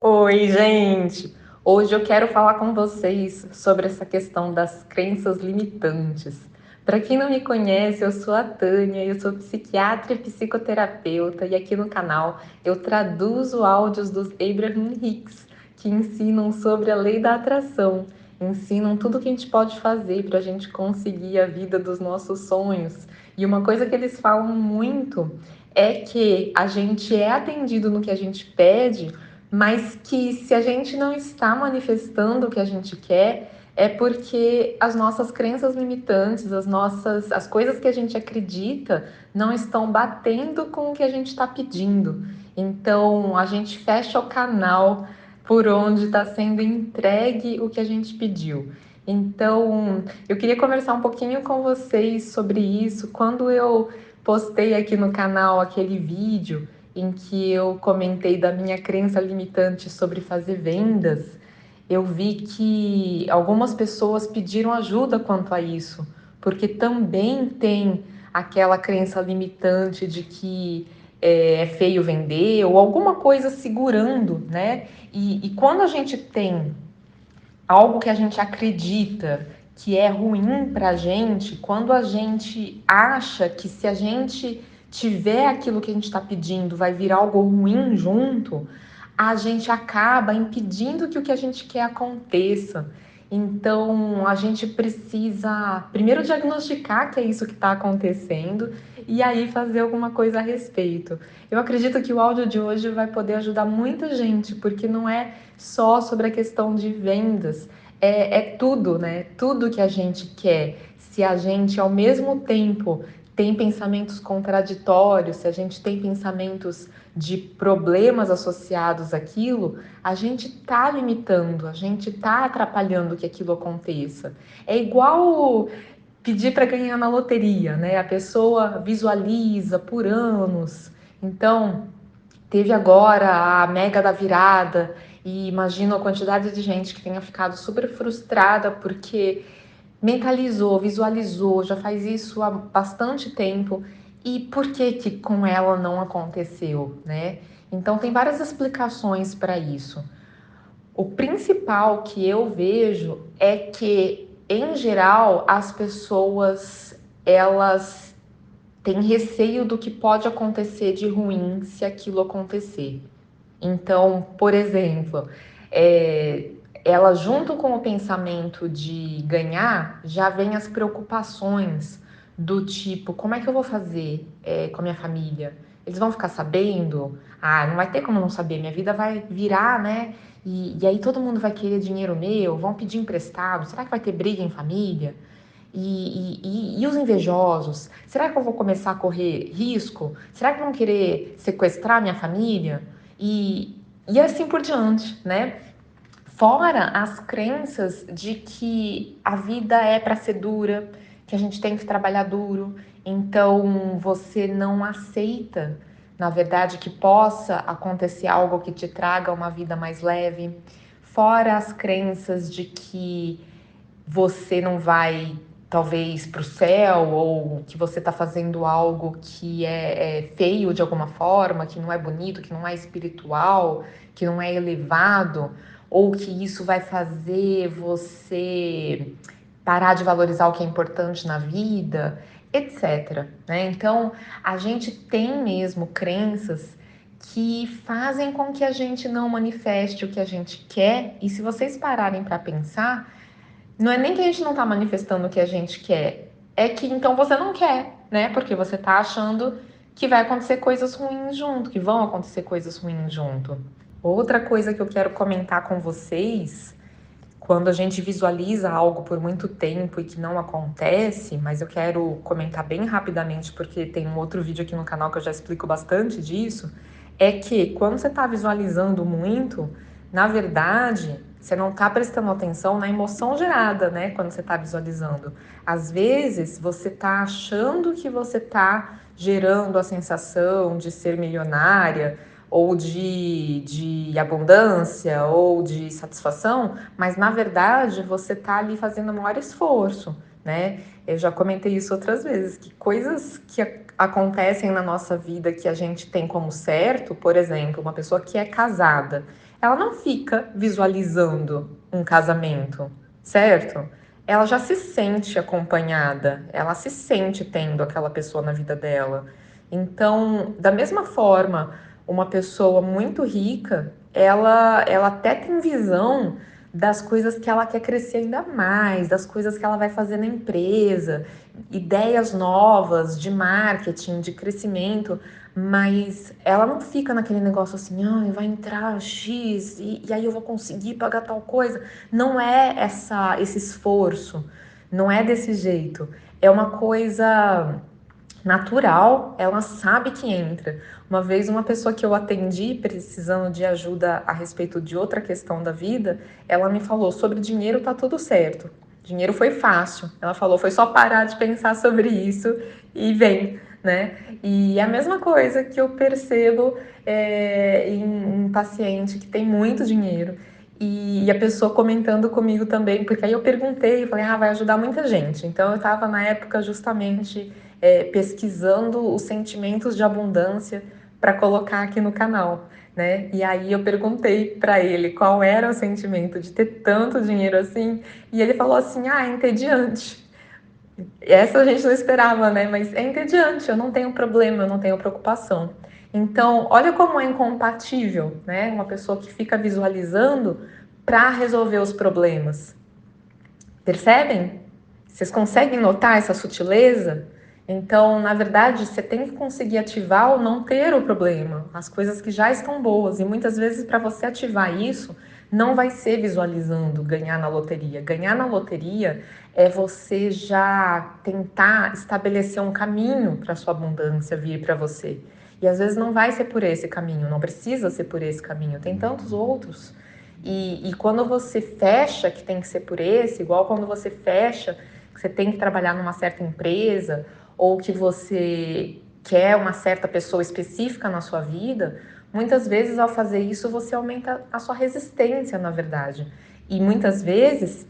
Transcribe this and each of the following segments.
Oi, gente! Hoje eu quero falar com vocês sobre essa questão das crenças limitantes. Para quem não me conhece, eu sou a Tânia, eu sou psiquiatra e psicoterapeuta, e aqui no canal eu traduzo áudios dos Abraham Hicks, que ensinam sobre a lei da atração, ensinam tudo que a gente pode fazer para a gente conseguir a vida dos nossos sonhos. E uma coisa que eles falam muito é que a gente é atendido no que a gente pede, mas que se a gente não está manifestando o que a gente quer, é porque as nossas crenças limitantes, as coisas que a gente acredita não estão batendo com o que a gente está pedindo. Então a gente fecha o canal por onde está sendo entregue o que a gente pediu. Então, eu queria conversar um pouquinho com vocês sobre isso. Quando eu postei aqui no canal aquele vídeo em que eu comentei da minha crença limitante sobre fazer vendas, eu vi que algumas pessoas pediram ajuda quanto a isso, porque também tem aquela crença limitante de que é feio vender ou alguma coisa segurando, né? E quando a gente tem algo que a gente acredita que é ruim para a gente, quando a gente acha que se a gente tiver aquilo que a gente está pedindo vai vir algo ruim junto, a gente acaba impedindo que o que a gente quer aconteça. Então, a gente precisa primeiro diagnosticar que é isso que está acontecendo e aí fazer alguma coisa a respeito. Eu acredito que o áudio de hoje vai poder ajudar muita gente, porque não é só sobre a questão de vendas, é tudo, né? Tudo que a gente quer. Se a gente, ao mesmo tempo, tem pensamentos contraditórios, se a gente tem pensamentos de problemas associados àquilo, a gente está limitando, a gente está atrapalhando que aquilo aconteça. É igual pedir para ganhar na loteria, né? A pessoa visualiza por anos. Então, teve agora a mega da virada e imagino a quantidade de gente que tenha ficado super frustrada porque mentalizou, visualizou, já faz isso há bastante tempo e por que que com ela não aconteceu, né? Então tem várias explicações para isso. O principal que eu vejo é que, em geral, as pessoas elas têm receio do que pode acontecer de ruim se aquilo acontecer. Então, por exemplo, é, ela junto com o pensamento de ganhar, já vem as preocupações do tipo, como é que eu vou fazer com a minha família? Eles vão ficar sabendo? Ah, não vai ter como não saber, minha vida vai virar, né? E aí todo mundo vai querer dinheiro meu, vão pedir emprestado, será que vai ter briga em família? E os invejosos? Será que eu vou começar a correr risco? Será que vão querer sequestrar minha família? E assim por diante, né? Fora as crenças de que a vida é para ser dura, que a gente tem que trabalhar duro, então você não aceita, na verdade, que possa acontecer algo que te traga uma vida mais leve. Fora as crenças de que você não vai talvez para o céu ou que você está fazendo algo que é feio de alguma forma, que não é bonito, que não é espiritual, que não é elevado, ou que isso vai fazer você parar de valorizar o que é importante na vida, etc. Né? Então, a gente tem mesmo crenças que fazem com que a gente não manifeste o que a gente quer, e se vocês pararem para pensar, não é nem que a gente não tá manifestando o que a gente quer, é que então você não quer, né? Porque você tá achando que vai acontecer coisas ruins junto, que vão acontecer coisas ruins junto. Outra coisa que eu quero comentar com vocês, quando a gente visualiza algo por muito tempo e que não acontece, mas eu quero comentar bem rapidamente porque tem um outro vídeo aqui no canal que eu já explico bastante disso, é que quando você está visualizando muito, na verdade, você não está prestando atenção na emoção gerada, né? Quando você está visualizando. Às vezes, você está achando que você está gerando a sensação de ser milionária, ou de abundância, ou de satisfação, mas na verdade você está ali fazendo o maior esforço, né? Eu já comentei isso outras vezes, que coisas que acontecem na nossa vida que a gente tem como certo, por exemplo, uma pessoa que é casada, ela não fica visualizando um casamento, certo? Ela já se sente acompanhada, ela se sente tendo aquela pessoa na vida dela. Então, da mesma forma, uma pessoa muito rica, ela até tem visão das coisas que ela quer crescer ainda mais, das coisas que ela vai fazer na empresa, ideias novas de marketing, de crescimento, mas ela não fica naquele negócio assim, ah, vai entrar X e aí eu vou conseguir pagar tal coisa. Não é esse esforço, não é desse jeito. É uma coisa natural, ela sabe que entra. Uma vez, uma pessoa que eu atendi precisando de ajuda a respeito de outra questão da vida, ela me falou: sobre dinheiro tá tudo certo. Dinheiro foi fácil. Ela falou: foi só parar de pensar sobre isso e vem, né? E a mesma coisa que eu percebo em um paciente que tem muito dinheiro. E a pessoa comentando comigo também, porque aí eu perguntei, falei, ah, vai ajudar muita gente. Então eu estava na época justamente pesquisando os sentimentos de abundância para colocar aqui no canal, né? E aí eu perguntei para ele qual era o sentimento de ter tanto dinheiro assim, e ele falou assim: "Ah, é entediante". Essa a gente não esperava, né? Mas é entediante, eu não tenho problema, eu não tenho preocupação. Então, olha como é incompatível, né? Uma pessoa que fica visualizando para resolver os problemas. Percebem? Vocês conseguem notar essa sutileza? Então, na verdade, você tem que conseguir ativar ou não ter o problema, as coisas que já estão boas. E muitas vezes, para você ativar isso, não vai ser visualizando ganhar na loteria. Ganhar na loteria é você já tentar estabelecer um caminho para sua abundância vir para você. E às vezes não vai ser por esse caminho, não precisa ser por esse caminho, tem tantos outros. E quando você fecha que tem que ser por esse, igual quando você fecha que você tem que trabalhar numa certa empresa ou que você quer uma certa pessoa específica na sua vida, muitas vezes ao fazer isso você aumenta a sua resistência, na verdade. E muitas vezes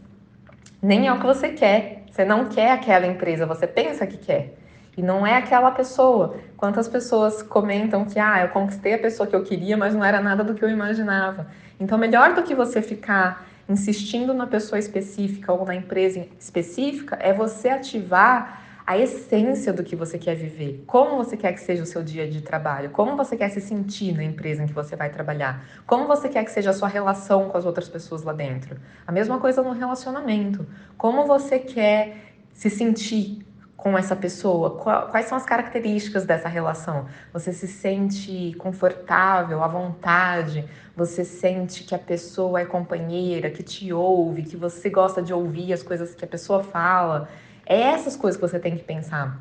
nem é o que você quer. Você não quer aquela empresa, você pensa que quer. E não é aquela pessoa. Quantas pessoas comentam que, ah, eu conquistei a pessoa que eu queria, mas não era nada do que eu imaginava. Então, melhor do que você ficar insistindo na pessoa específica ou na empresa específica, é você ativar a essência do que você quer viver. Como você quer que seja o seu dia de trabalho? Como você quer se sentir na empresa em que você vai trabalhar? Como você quer que seja a sua relação com as outras pessoas lá dentro? A mesma coisa no relacionamento. Como você quer se sentir com essa pessoa? Quais são as características dessa relação? Você se sente confortável, à vontade? Você sente que a pessoa é companheira, que te ouve, que você gosta de ouvir as coisas que a pessoa fala? É essas coisas que você tem que pensar.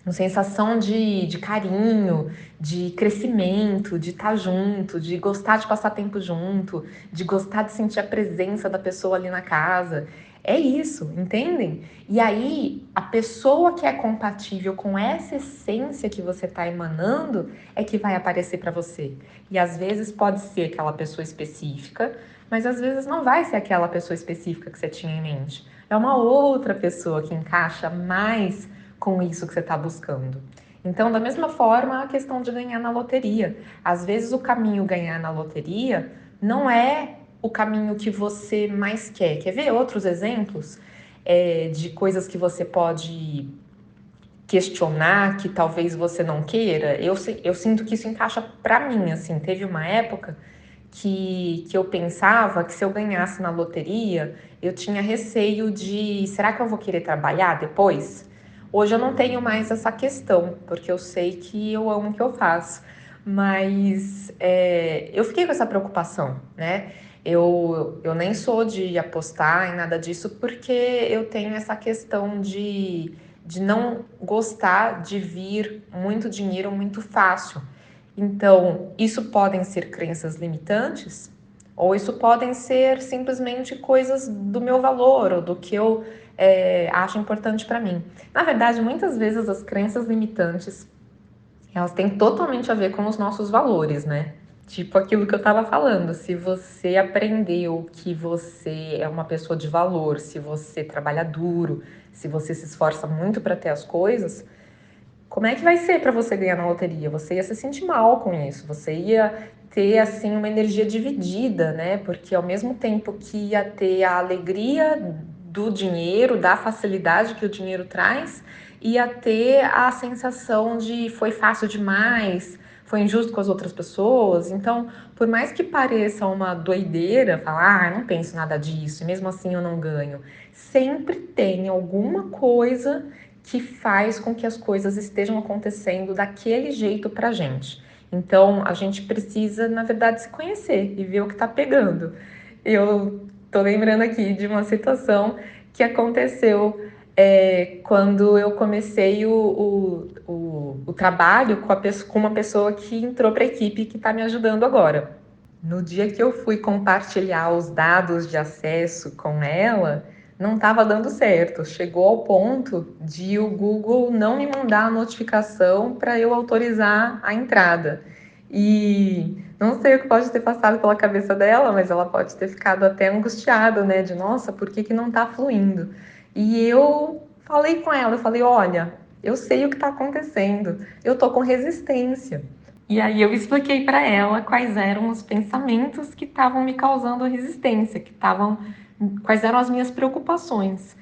Uma sensação de carinho, de crescimento, de estar junto, de gostar de passar tempo junto, de gostar de sentir a presença da pessoa ali na casa. É isso, entendem? E aí, a pessoa que é compatível com essa essência que você está emanando é que vai aparecer para você. E às vezes pode ser aquela pessoa específica, mas às vezes não vai ser aquela pessoa específica que você tinha em mente. É uma outra pessoa que encaixa mais com isso que você está buscando. Então, da mesma forma, a questão de ganhar na loteria. Às vezes, o caminho ganhar na loteria não é o caminho que você mais quer. Quer ver outros exemplos de coisas que você pode questionar, que talvez você não queira? Eu sinto que isso encaixa para mim. Assim, teve uma época que eu pensava que se eu ganhasse na loteria, eu tinha receio de, será que eu vou querer trabalhar depois? Hoje eu não tenho mais essa questão, porque eu sei que eu amo o que eu faço. Mas eu fiquei com essa preocupação, né? Eu nem sou de apostar em nada disso, porque eu tenho essa questão de não gostar de vir muito dinheiro muito fácil. Então, isso podem ser crenças limitantes, ou isso podem ser simplesmente coisas do meu valor, ou do que eu acho importante para mim. Na verdade, muitas vezes as crenças limitantes, elas têm totalmente a ver com os nossos valores, né? Tipo aquilo que eu estava falando, se você aprendeu que você é uma pessoa de valor, se você trabalha duro, se você se esforça muito para ter as coisas, como é que vai ser para você ganhar na loteria? Você ia se sentir mal com isso, você ia ter assim uma energia dividida, né? Porque ao mesmo tempo que ia ter a alegria do dinheiro, da facilidade que o dinheiro traz, ia ter a sensação de foi fácil demais, foi injusto com as outras pessoas. Então, por mais que pareça uma doideira, falar, eu não penso nada disso, e mesmo assim eu não ganho, sempre tem alguma coisa que faz com que as coisas estejam acontecendo daquele jeito pra gente. Então, a gente precisa, na verdade, se conhecer e ver o que tá pegando. Eu tô lembrando aqui de uma situação que aconteceu quando eu comecei o trabalho com uma pessoa que entrou para a equipe que está me ajudando agora. No dia que eu fui compartilhar os dados de acesso com ela, não estava dando certo. Chegou ao ponto de o Google não me mandar a notificação para eu autorizar a entrada. E não sei o que pode ter passado pela cabeça dela, mas ela pode ter ficado até angustiada, né? De nossa, por que não está fluindo? E eu falei com ela, eu falei, olha, eu sei o que está acontecendo, eu tô com resistência. E aí eu expliquei para ela quais eram os pensamentos que estavam me causando resistência, quais eram as minhas preocupações.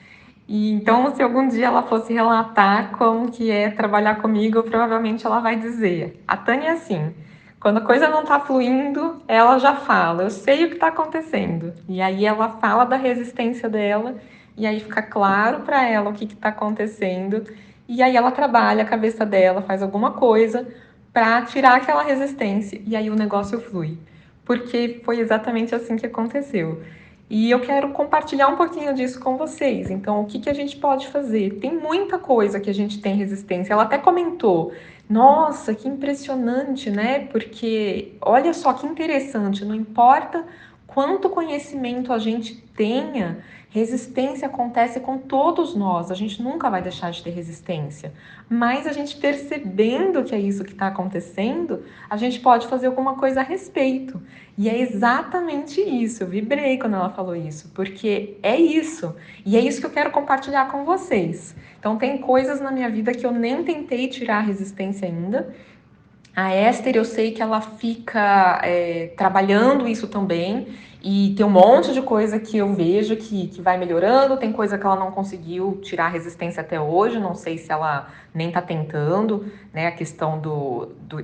E então, se algum dia ela fosse relatar como que é trabalhar comigo, provavelmente ela vai dizer: a Tânia é assim, quando a coisa não está fluindo, ela já fala, eu sei o que está acontecendo. E aí ela fala da resistência dela, e aí fica claro para ela o que está acontecendo. E aí ela trabalha a cabeça dela, faz alguma coisa para tirar aquela resistência, e aí o negócio flui. Porque foi exatamente assim que aconteceu. E eu quero compartilhar um pouquinho disso com vocês. Então, o que, que a gente pode fazer? Tem muita coisa que a gente tem resistência. Ela até comentou: nossa, que impressionante, né? Porque olha só que interessante, não importa quanto conhecimento a gente tenha, resistência acontece com todos nós. A gente nunca vai deixar de ter resistência. Mas a gente percebendo que é isso que está acontecendo, a gente pode fazer alguma coisa a respeito. E é exatamente isso. Eu vibrei quando ela falou isso, porque é isso. E é isso que eu quero compartilhar com vocês. Então, tem coisas na minha vida que eu nem tentei tirar a resistência ainda. A Esther, eu sei que ela fica trabalhando isso também, e tem um monte de coisa que eu vejo que vai melhorando, tem coisa que ela não conseguiu tirar a resistência até hoje, não sei se ela nem tá tentando, né, a questão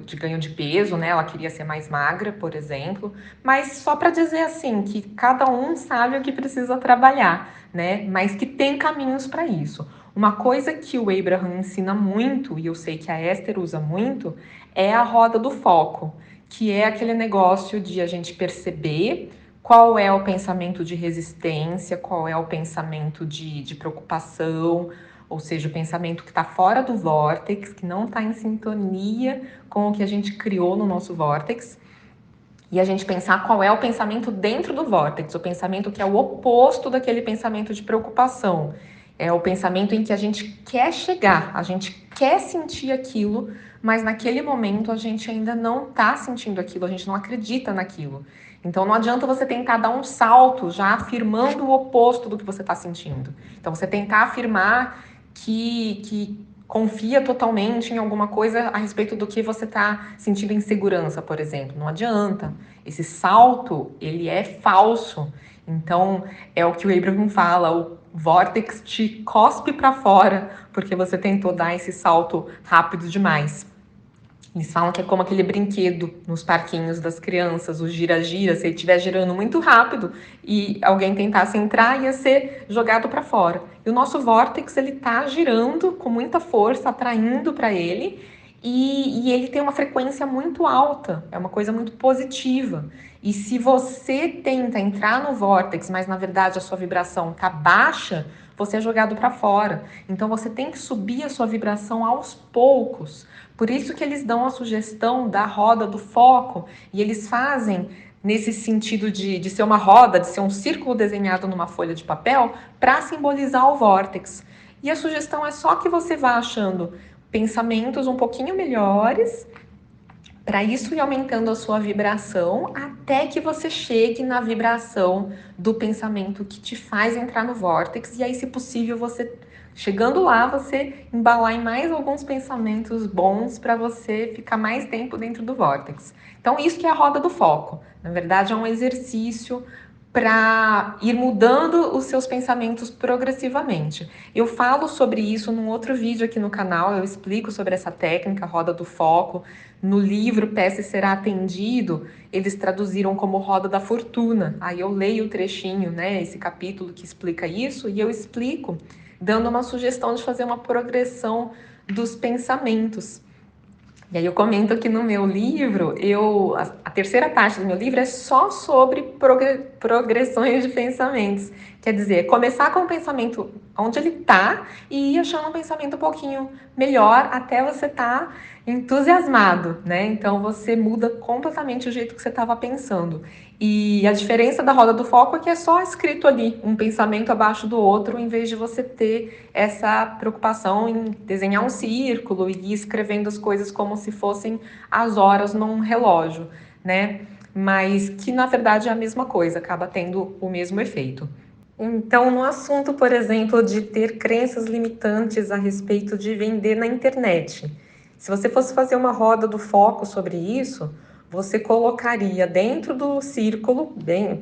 de ganho de peso, né, ela queria ser mais magra, por exemplo, mas só para dizer assim, que cada um sabe o que precisa trabalhar, né, mas que tem caminhos para isso. Uma coisa que o Abraham ensina muito, e eu sei que a Esther usa muito, é a roda do foco, que é aquele negócio de a gente perceber qual é o pensamento de resistência, qual é o pensamento de preocupação, ou seja, o pensamento que está fora do vórtex, que não está em sintonia com o que a gente criou no nosso vórtex, e a gente pensar qual é o pensamento dentro do vórtex, o pensamento que é o oposto daquele pensamento de preocupação. É o pensamento em que a gente quer chegar, a gente quer sentir aquilo, mas naquele momento a gente ainda não está sentindo aquilo, a gente não acredita naquilo. Então não adianta você tentar dar um salto já afirmando o oposto do que você está sentindo. Então você tentar afirmar que confia totalmente em alguma coisa a respeito do que você está sentindo insegurança, por exemplo. Não adianta. Esse salto, ele é falso. Então, é o que o Abraham fala, o vórtex te cospe para fora, porque você tentou dar esse salto rápido demais. Eles falam que é como aquele brinquedo nos parquinhos das crianças, o gira-gira, se ele estiver girando muito rápido e alguém tentasse entrar, ia ser jogado para fora. E o nosso vórtex, ele tá girando com muita força, atraindo para ele, e ele tem uma frequência muito alta, é uma coisa muito positiva. E se você tenta entrar no vórtex, mas na verdade a sua vibração tá baixa, você é jogado para fora. Então você tem que subir a sua vibração aos poucos. Por isso que eles dão a sugestão da roda do foco, e eles fazem nesse sentido de ser uma roda, de ser um círculo desenhado numa folha de papel, para simbolizar o vórtex. E a sugestão é só que você vá achando pensamentos um pouquinho melhores, para isso ir aumentando a sua vibração, até que você chegue na vibração do pensamento que te faz entrar no vórtex, e aí, se possível, você Chegando lá, você embalar em mais alguns pensamentos bons para você ficar mais tempo dentro do vórtex. Então, isso que é a roda do foco. Na verdade, é um exercício para ir mudando os seus pensamentos progressivamente. Eu falo sobre isso num outro vídeo aqui no canal, eu explico sobre essa técnica, roda do foco. No livro Peça e Será Atendido, eles traduziram como roda da fortuna. Aí eu leio o trechinho, né, esse capítulo que explica isso, e eu explico dando uma sugestão de fazer uma progressão dos pensamentos. E aí eu comento que no meu livro, a terceira parte do meu livro é só sobre progressões de pensamentos. Quer dizer, começar com o pensamento onde ele está e ir achando um pensamento um pouquinho melhor até você estar entusiasmado, né? Então você muda completamente o jeito que você estava pensando. E a diferença da roda do foco é que é só escrito ali, um pensamento abaixo do outro, em vez de você ter essa preocupação em desenhar um círculo e ir escrevendo as coisas como se fossem as horas num relógio, né? Mas que na verdade é a mesma coisa, acaba tendo o mesmo efeito. Então, no assunto, por exemplo, de ter crenças limitantes a respeito de vender na internet, se você fosse fazer uma roda do foco sobre isso, você colocaria dentro do círculo,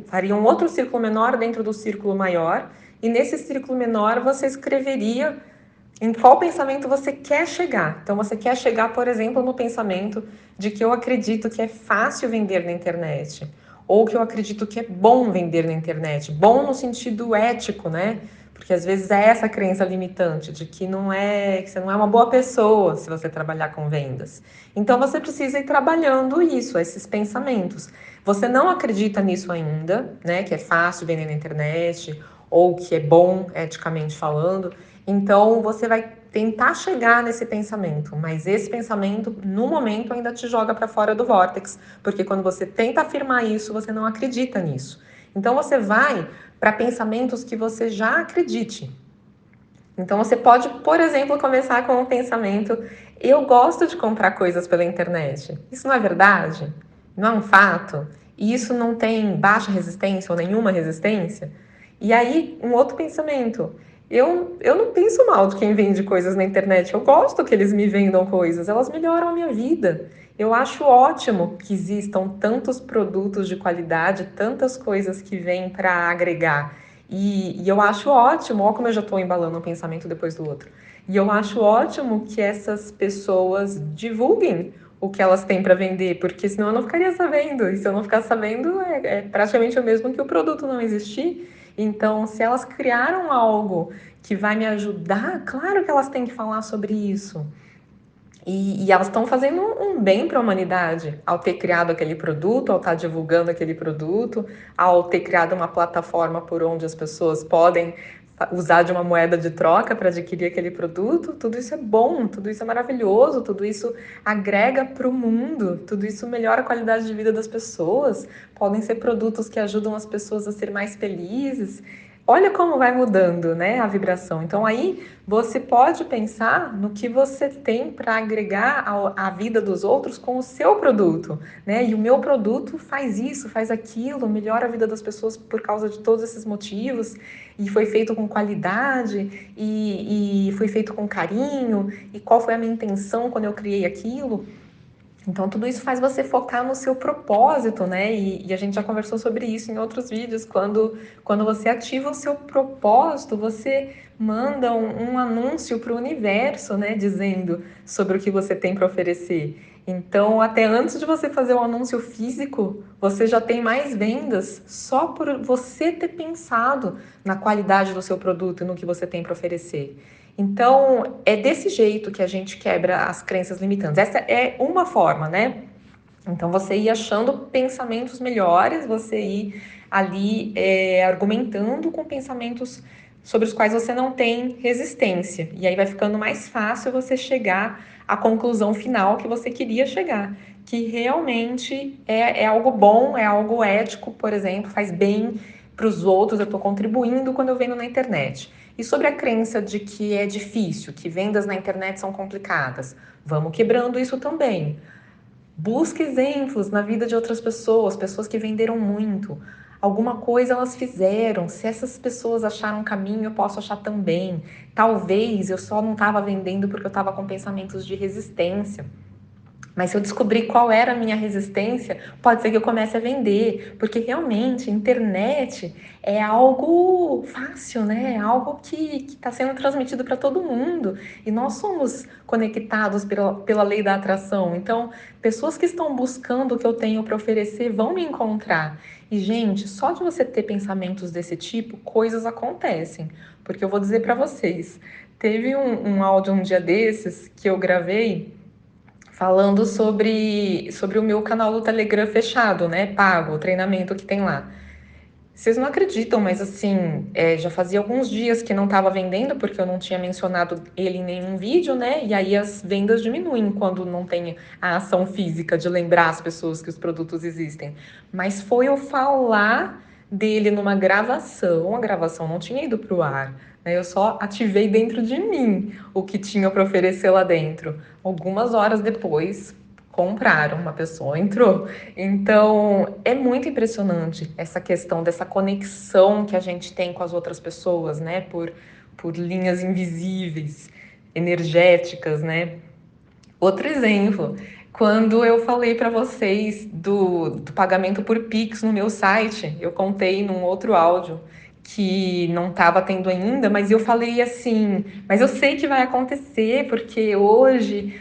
faria um outro círculo menor dentro do círculo maior, e nesse círculo menor você escreveria em qual pensamento você quer chegar. Então, você quer chegar, por exemplo, no pensamento de que eu acredito que é fácil vender na internet, ou que eu acredito que é bom vender na internet. Bom no sentido ético, né? Porque às vezes é essa crença limitante de que que você não é uma boa pessoa se você trabalhar com vendas. Então você precisa ir trabalhando isso, esses pensamentos. Você não acredita nisso ainda, né? Que é fácil vender na internet ou que é bom eticamente falando. Então você vai tentar chegar nesse pensamento, mas esse pensamento, no momento, ainda te joga para fora do vórtex, porque quando você tenta afirmar isso, você não acredita nisso. Então você vai para pensamentos que você já acredite. Então você pode, por exemplo, começar com o pensamento: eu gosto de comprar coisas pela internet. Isso não é verdade? Não é um fato? E isso não tem baixa resistência ou nenhuma resistência? E aí, um outro pensamento: eu não penso mal de quem vende coisas na internet. Eu gosto que eles me vendam coisas, elas melhoram a minha vida. Eu acho ótimo que existam tantos produtos de qualidade, tantas coisas que vêm para agregar. E eu acho ótimo, olha como eu já estou embalando um pensamento depois do outro. E eu acho ótimo que essas pessoas divulguem o que elas têm para vender, porque senão eu não ficaria sabendo. E se eu não ficar sabendo, é praticamente o mesmo que o produto não existir. Então, se elas criaram algo que vai me ajudar, claro que elas têm que falar sobre isso. E elas estão fazendo um bem para a humanidade ao ter criado aquele produto, ao estar divulgando aquele produto, ao ter criado uma plataforma por onde as pessoas podem usar de uma moeda de troca para adquirir aquele produto. Tudo isso é bom, tudo isso é maravilhoso, tudo isso agrega para o mundo, tudo isso melhora a qualidade de vida das pessoas. Podem ser produtos que ajudam as pessoas a ser mais felizes. Olha como vai mudando, né, a vibração. Então aí você pode pensar no que você tem para agregar à vida dos outros com o seu produto, né? E o meu produto faz isso, faz aquilo, melhora a vida das pessoas por causa de todos esses motivos, e foi feito com qualidade, e foi feito com carinho, e qual foi a minha intenção quando eu criei aquilo. Então, tudo isso faz você focar no seu propósito, né? E a gente já conversou sobre isso em outros vídeos. Quando você ativa o seu propósito, você manda um anúncio para o universo, né? Dizendo sobre o que você tem para oferecer. Então, até antes de você fazer o anúncio físico, você já tem mais vendas só por você ter pensado na qualidade do seu produto e no que você tem para oferecer. Então, é desse jeito que a gente quebra as crenças limitantes. Essa é uma forma, né? Então, você ir achando pensamentos melhores, você ir ali argumentando com pensamentos sobre os quais você não tem resistência. E aí vai ficando mais fácil você chegar à conclusão final que você queria chegar. Que realmente é algo bom, é algo ético, por exemplo, faz bem para os outros, eu estou contribuindo quando eu vendo na internet. E sobre a crença de que é difícil, que vendas na internet são complicadas, vamos quebrando isso também. Busque exemplos na vida de outras pessoas, pessoas que venderam muito. alguma coisa elas fizeram. Se essas pessoas acharam um caminho, eu posso achar também. Talvez eu só não estava vendendo porque eu estava com pensamentos de resistência. Mas se eu descobrir qual era a minha resistência, pode ser que eu comece a vender, porque realmente a internet é algo fácil, né? É algo que está sendo transmitido para todo mundo e nós somos conectados pela lei da atração. Então, pessoas que estão buscando o que eu tenho para oferecer vão me encontrar. E, gente, só de você ter pensamentos desse tipo, coisas acontecem. Porque eu vou dizer para vocês: teve um áudio um dia desses que eu gravei falando sobre o meu canal do Telegram fechado, né? Pago, o treinamento que tem lá. Vocês não acreditam, mas assim, já fazia alguns dias que não estava vendendo, porque eu não tinha mencionado ele em nenhum vídeo, né? E aí as vendas diminuem quando não tem a ação física de lembrar as pessoas que os produtos existem. Mas foi eu falar dele numa gravação, a gravação não tinha ido para o ar, né? Eu só ativei dentro de mim o que tinha para oferecer lá dentro. Algumas horas depois, compraram, uma pessoa entrou. Então, é muito impressionante essa questão dessa conexão que a gente tem com as outras pessoas, né? Por linhas invisíveis, energéticas, né? Outro exemplo, quando eu falei para vocês do pagamento por Pix no meu site, eu contei num outro áudio que não estava tendo ainda, mas eu falei assim, mas eu sei que vai acontecer, porque hoje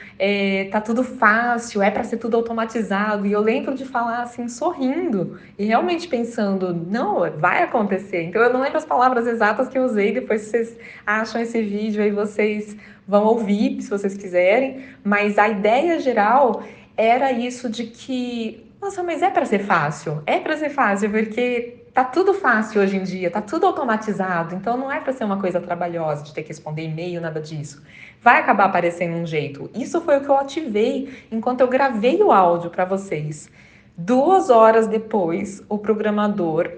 tá tudo fácil, é para ser tudo automatizado, e eu lembro de falar assim, sorrindo, e realmente pensando, não, vai acontecer. Então eu não lembro as palavras exatas que eu usei, depois vocês acham esse vídeo aí, vocês vão ouvir, se vocês quiserem, mas a ideia geral era isso de que, nossa, mas é para ser fácil. É para ser fácil, porque tá tudo fácil hoje em dia, tá tudo automatizado, então não é para ser uma coisa trabalhosa de ter que responder e-mail, nada disso. Vai acabar aparecendo um jeito. Isso foi o que eu ativei enquanto eu gravei o áudio para vocês. 2 horas depois, o programador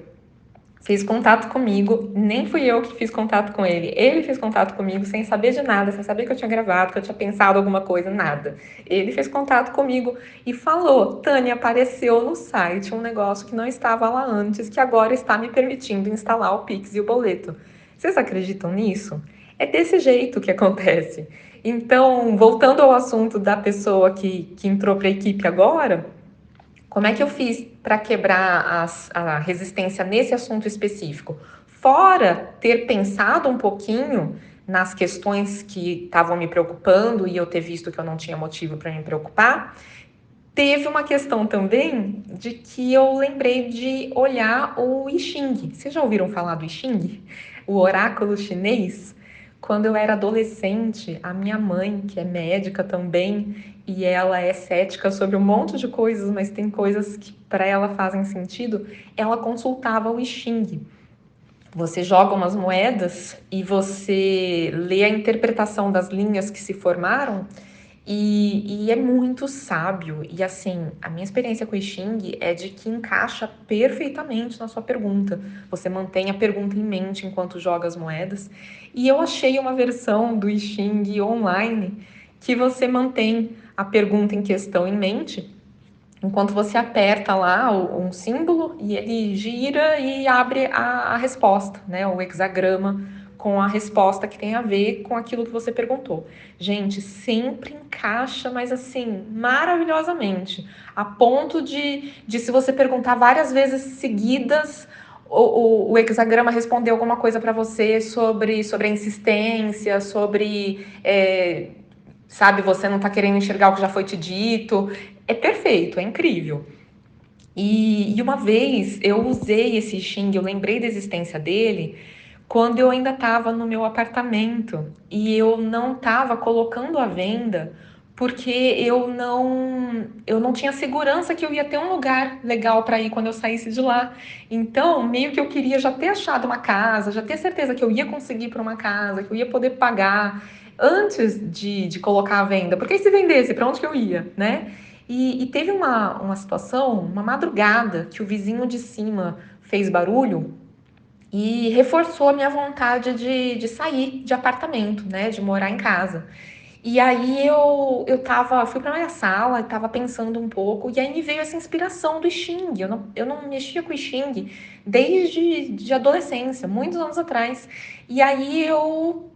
fez contato comigo, nem fui eu que fiz contato com ele. Ele fez contato comigo sem saber de nada, sem saber que eu tinha gravado, que eu tinha pensado alguma coisa, nada. Ele fez contato comigo e falou: Tânia, apareceu no site um negócio que não estava lá antes, que agora está me permitindo instalar o Pix e o boleto. Vocês acreditam nisso? É desse jeito que acontece. Então, voltando ao assunto da pessoa que entrou para a equipe agora, como é que eu fiz para quebrar a resistência nesse assunto específico? Fora ter pensado um pouquinho nas questões que estavam me preocupando e eu ter visto que eu não tinha motivo para me preocupar, teve uma questão também de que eu lembrei de olhar o I Ching. Vocês já ouviram falar do I Ching? O oráculo chinês? Quando eu era adolescente, a minha mãe, que é médica também, e ela é cética sobre um monte de coisas, mas tem coisas que para ela fazem sentido, ela consultava o I Ching. Você joga umas moedas e você lê a interpretação das linhas que se formaram e é muito sábio. E assim, a minha experiência com o I Ching é de que encaixa perfeitamente na sua pergunta. Você mantém a pergunta em mente enquanto joga as moedas. E eu achei uma versão do I Ching online que você mantém a pergunta em questão em mente enquanto você aperta lá um símbolo e ele gira e abre a resposta, né? O hexagrama com a resposta que tem a ver com aquilo que você perguntou. Gente, sempre encaixa, mas assim, maravilhosamente. A ponto de se você perguntar várias vezes seguidas, o hexagrama responder alguma coisa para você sobre a insistência, sabe, você não está querendo enxergar o que já foi te dito. É perfeito, é incrível. E uma vez eu usei esse Xing, eu lembrei da existência dele quando eu ainda estava no meu apartamento e eu não estava colocando à venda porque eu não tinha segurança que eu ia ter um lugar legal para ir quando eu saísse de lá. Então, meio que eu queria já ter achado uma casa, já ter certeza que eu ia conseguir para uma casa, que eu ia poder pagar antes de colocar à venda. Porque se vendesse, para onde que eu ia, né? E teve uma situação, uma madrugada, que o vizinho de cima fez barulho e reforçou a minha vontade de sair de apartamento, né? De morar em casa. E aí fui para minha sala, estava pensando um pouco, e aí me veio essa inspiração do Xing. Eu não mexia com o Xing desde de adolescência, muitos anos atrás. E aí eu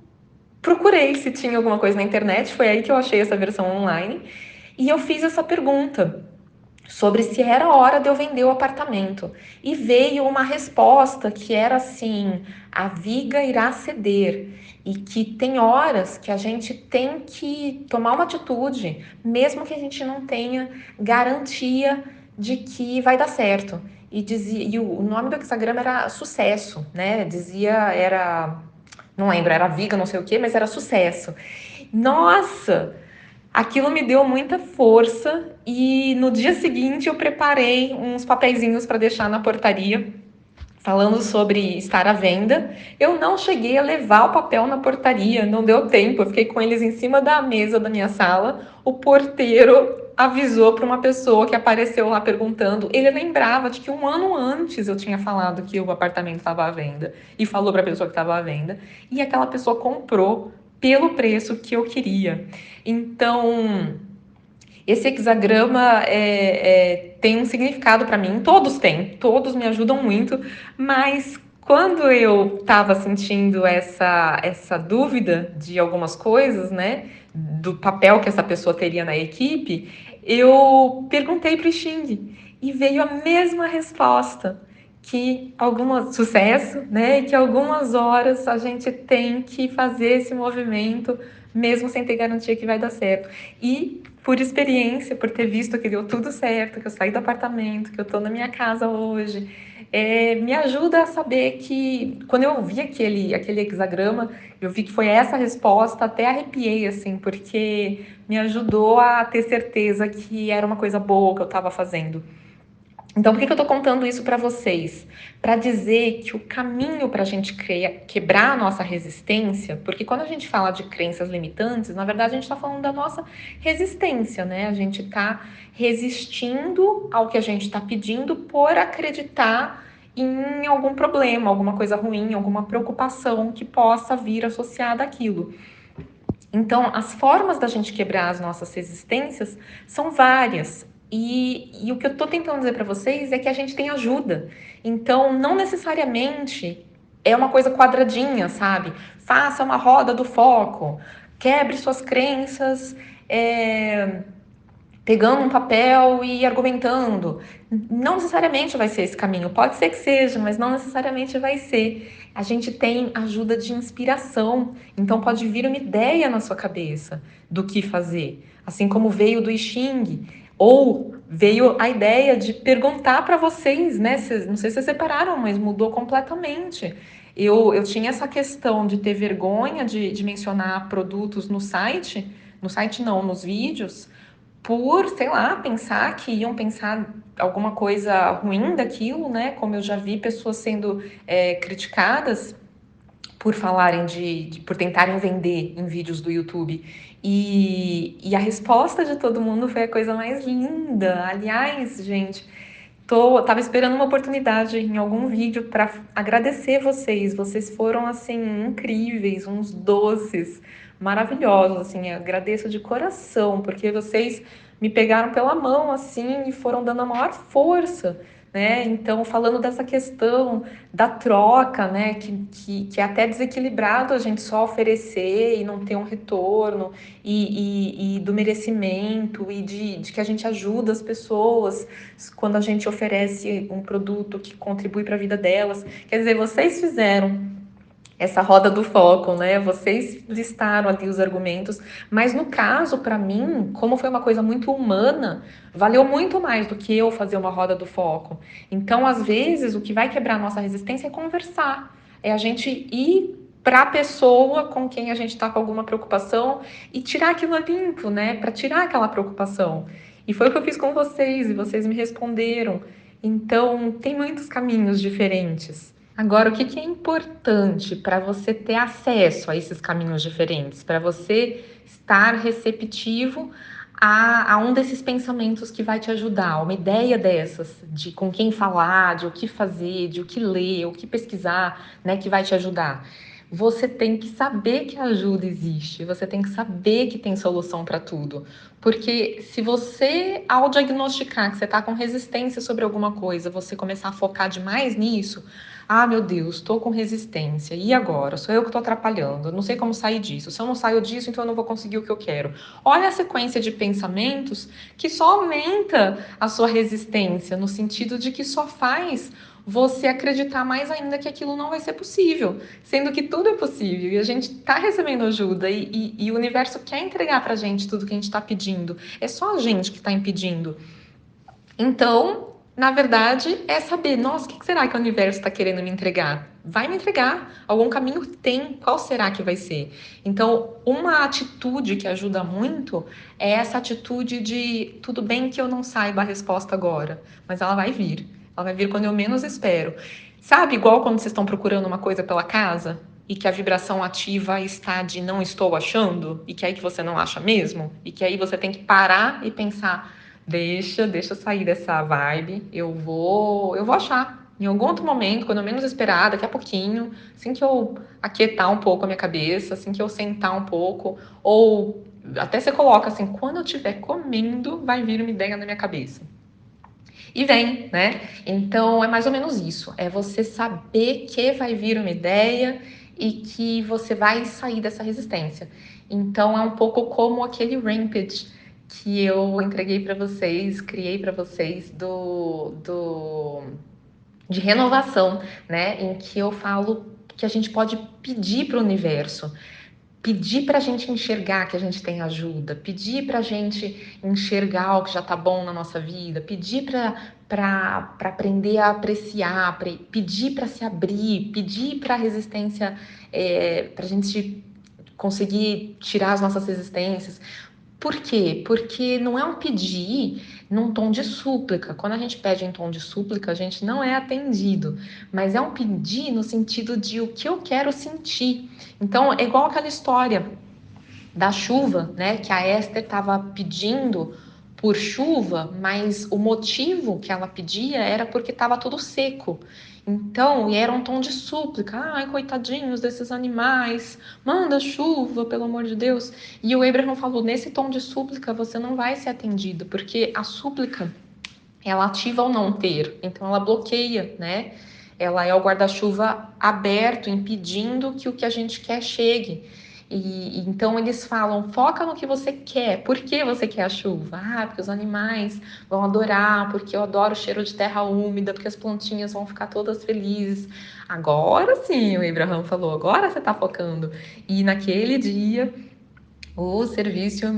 procurei se tinha alguma coisa na internet, foi aí que eu achei essa versão online, e eu fiz essa pergunta sobre se era hora de eu vender o apartamento. E veio uma resposta que era assim: a viga irá ceder. E que tem horas que a gente tem que tomar uma atitude, mesmo que a gente não tenha garantia de que vai dar certo. E o nome do hexagrama era sucesso, né? Não lembro, era viga, não sei o que, mas era sucesso. Nossa, aquilo me deu muita força e no dia seguinte eu preparei uns papeizinhos para deixar na portaria falando sobre estar à venda. Eu não cheguei a levar o papel na portaria, não deu tempo. Eu fiquei com eles em cima da mesa da minha sala. O porteiro avisou para uma pessoa que apareceu lá perguntando. Ele lembrava de que um ano antes eu tinha falado que o apartamento estava à venda e falou para a pessoa que estava à venda. E aquela pessoa comprou pelo preço que eu queria. Então, esse hexagrama tem um significado para mim, todos têm, todos me ajudam muito, mas quando eu estava sentindo essa dúvida de algumas coisas, né, do papel que essa pessoa teria na equipe, eu perguntei para o Xing e veio a mesma resposta, que sucesso, né, que algumas horas a gente tem que fazer esse movimento mesmo sem ter garantia que vai dar certo. E por experiência, por ter visto que deu tudo certo, que eu saí do apartamento, que eu estou na minha casa hoje, me ajuda a saber que quando eu vi aquele hexagrama, eu vi que foi essa resposta, até arrepiei, assim, porque me ajudou a ter certeza que era uma coisa boa que eu estava fazendo. Então, por que eu estou contando isso para vocês? Para dizer que o caminho para a gente quebrar a nossa resistência, porque quando a gente fala de crenças limitantes, na verdade a gente está falando da nossa resistência, né? A gente está resistindo ao que a gente está pedindo por acreditar em algum problema, alguma coisa ruim, alguma preocupação que possa vir associada àquilo. Então, as formas da gente quebrar as nossas resistências são várias. E o que eu estou tentando dizer para vocês é que a gente tem ajuda. Então, não necessariamente é uma coisa quadradinha, sabe? Faça uma roda do foco, quebre suas crenças, pegando um papel e argumentando. Não necessariamente vai ser esse caminho, pode ser que seja, mas não necessariamente vai ser. A gente tem ajuda de inspiração, então pode vir uma ideia na sua cabeça do que fazer, assim como veio do I Ching, ou veio a ideia de perguntar para vocês, né? Não sei se vocês separaram, mas mudou completamente. Eu tinha essa questão de ter vergonha de mencionar produtos no site não, nos vídeos, por, sei lá, pensar que iam pensar alguma coisa ruim daquilo, né? Como eu já vi pessoas sendo criticadas por falarem por tentarem vender em vídeos do YouTube. E a resposta de todo mundo foi a coisa mais linda. Aliás, gente, tava esperando uma oportunidade em algum vídeo para agradecer vocês. Vocês foram assim incríveis, uns doces, maravilhosos, assim, eu agradeço de coração, porque vocês me pegaram pela mão assim e foram dando a maior força, né? Então, falando dessa questão da troca, né, que é até desequilibrado a gente só oferecer e não ter um retorno, e do merecimento, e de que a gente ajuda as pessoas quando a gente oferece um produto que contribui para a vida delas. Quer dizer, vocês fizeram essa roda do foco, né? Vocês listaram ali os argumentos, mas no caso, para mim, como foi uma coisa muito humana, valeu muito mais do que eu fazer uma roda do foco. Então, às vezes, o que vai quebrar a nossa resistência é conversar, é a gente ir para a pessoa com quem a gente está com alguma preocupação e tirar aquilo a limpo, né? Para tirar aquela preocupação. E foi o que eu fiz com vocês, e vocês me responderam. Então, tem muitos caminhos diferentes. Agora, o que que é importante para você ter acesso a esses caminhos diferentes, para você estar receptivo a um desses pensamentos que vai te ajudar, uma ideia dessas, de com quem falar, de o que fazer, de o que ler, o que pesquisar, né, que vai te ajudar? você tem que saber que a ajuda existe, você tem que saber que tem solução para tudo. Porque se você, ao diagnosticar que você está com resistência sobre alguma coisa, você começar a focar demais nisso, ah, meu Deus, estou com resistência, e agora? Sou eu que estou atrapalhando, eu não sei como sair disso. Se eu não saio disso, então eu não vou conseguir o que eu quero. Olha a sequência de pensamentos que só aumenta a sua resistência, no sentido de que só faz você acreditar mais ainda que aquilo não vai ser possível, sendo que tudo é possível e a gente está recebendo ajuda e o universo quer entregar para a gente tudo que a gente está pedindo. É só a gente que está impedindo. Então, na verdade, é saber, nossa, o que será que o universo está querendo me entregar? Vai me entregar. Algum caminho tem. Qual será que vai ser? Então, uma atitude que ajuda muito é essa atitude de tudo bem que eu não saiba a resposta agora, mas ela vai vir. Ela vai vir quando eu menos espero. Sabe, igual quando vocês estão procurando uma coisa pela casa e que a vibração ativa está de não estou achando e que aí que você não acha mesmo e que aí você tem que parar e pensar deixa eu sair dessa vibe. Eu vou achar. Em algum outro momento, quando eu menos esperar, daqui a pouquinho, assim que eu aquietar um pouco a minha cabeça, assim que eu sentar um pouco, ou até você coloca assim, quando eu estiver comendo, vai vir uma ideia na minha cabeça. E vem, né? Então é mais ou menos isso. É você saber que vai vir uma ideia e que você vai sair dessa resistência. Então é um pouco como aquele Rampage que eu entreguei para vocês, criei para vocês de renovação, né? Em que eu falo que a gente pode pedir para o universo, pedir para a gente enxergar que a gente tem ajuda, pedir para a gente enxergar o que já está bom na nossa vida, pedir para aprender a apreciar, pedir para se abrir, pedir para a resistência, para a gente conseguir tirar as nossas resistências. Por quê? Porque não é um pedir num tom de súplica. Quando a gente pede em tom de súplica, a gente não é atendido, mas é um pedir no sentido de o que eu quero sentir. Então, é igual aquela história da chuva, né? Que a Esther estava pedindo por chuva, mas o motivo que ela pedia era porque estava tudo seco. Então, e era um tom de súplica. Ai, coitadinhos desses animais, manda chuva, pelo amor de Deus. E o Abraham falou: nesse tom de súplica você não vai ser atendido, porque a súplica ela ativa o não ter, então ela bloqueia, né? Ela é o guarda-chuva aberto, impedindo que o que a gente quer chegue. Então eles falam, foca no que você quer. Por que você quer a chuva? Ah, porque os animais vão adorar, porque eu adoro o cheiro de terra úmida, porque as plantinhas vão ficar todas felizes. Agora sim, o Abraham falou, agora você está focando. E naquele dia o serviço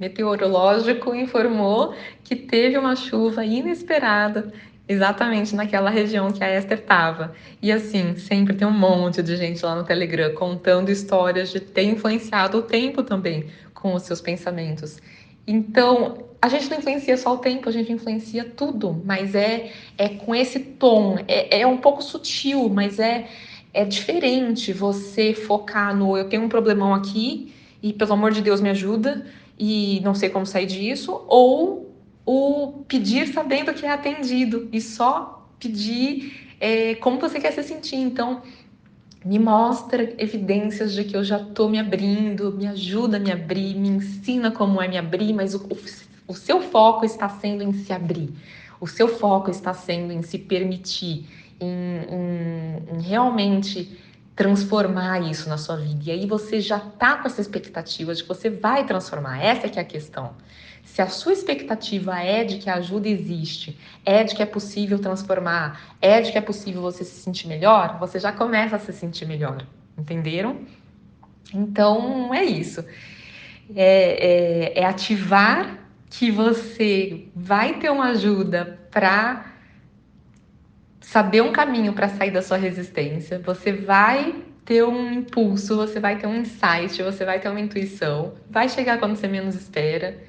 meteorológico informou que teve uma chuva inesperada exatamente naquela região que a Esther estava. E assim, sempre tem um monte de gente lá no Telegram contando histórias de ter influenciado o tempo também com os seus pensamentos. Então, a gente não influencia só o tempo, a gente influencia tudo, mas é com esse tom, é um pouco sutil, mas é diferente você focar no eu tenho um problemão aqui e pelo amor de Deus me ajuda e não sei como sair disso, ou o pedir sabendo que é atendido e só pedir como você quer se sentir. Então, me mostra evidências de que eu já estou me abrindo, me ajuda a me abrir, me ensina como é me abrir, mas o seu foco está sendo em se abrir, o seu foco está sendo em se permitir, em realmente transformar isso na sua vida. E aí você já está com essa expectativa de que você vai transformar. Essa é que é a questão. Se a sua expectativa é de que a ajuda existe, é de que é possível transformar, é de que é possível você se sentir melhor, você já começa a se sentir melhor. Entenderam? Então é isso. É ativar que você vai ter uma ajuda para saber um caminho para sair da sua resistência, você vai ter um impulso, você vai ter um insight, você vai ter uma intuição, vai chegar quando você menos espera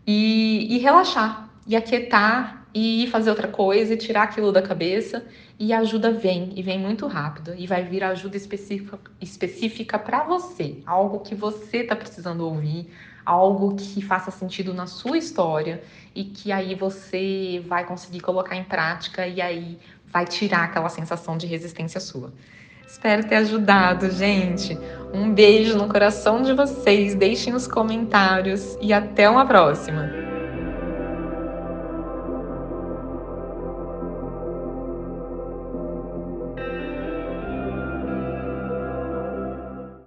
e relaxar, e aquietar, e ir fazer outra coisa, e tirar aquilo da cabeça, e a ajuda vem, e vem muito rápido, e vai vir ajuda específica para você, algo que você está precisando ouvir, algo que faça sentido na sua história, e que aí você vai conseguir colocar em prática, e aí vai tirar aquela sensação de resistência sua. Espero ter ajudado, gente. Um beijo no coração de vocês, deixem os comentários e até uma próxima.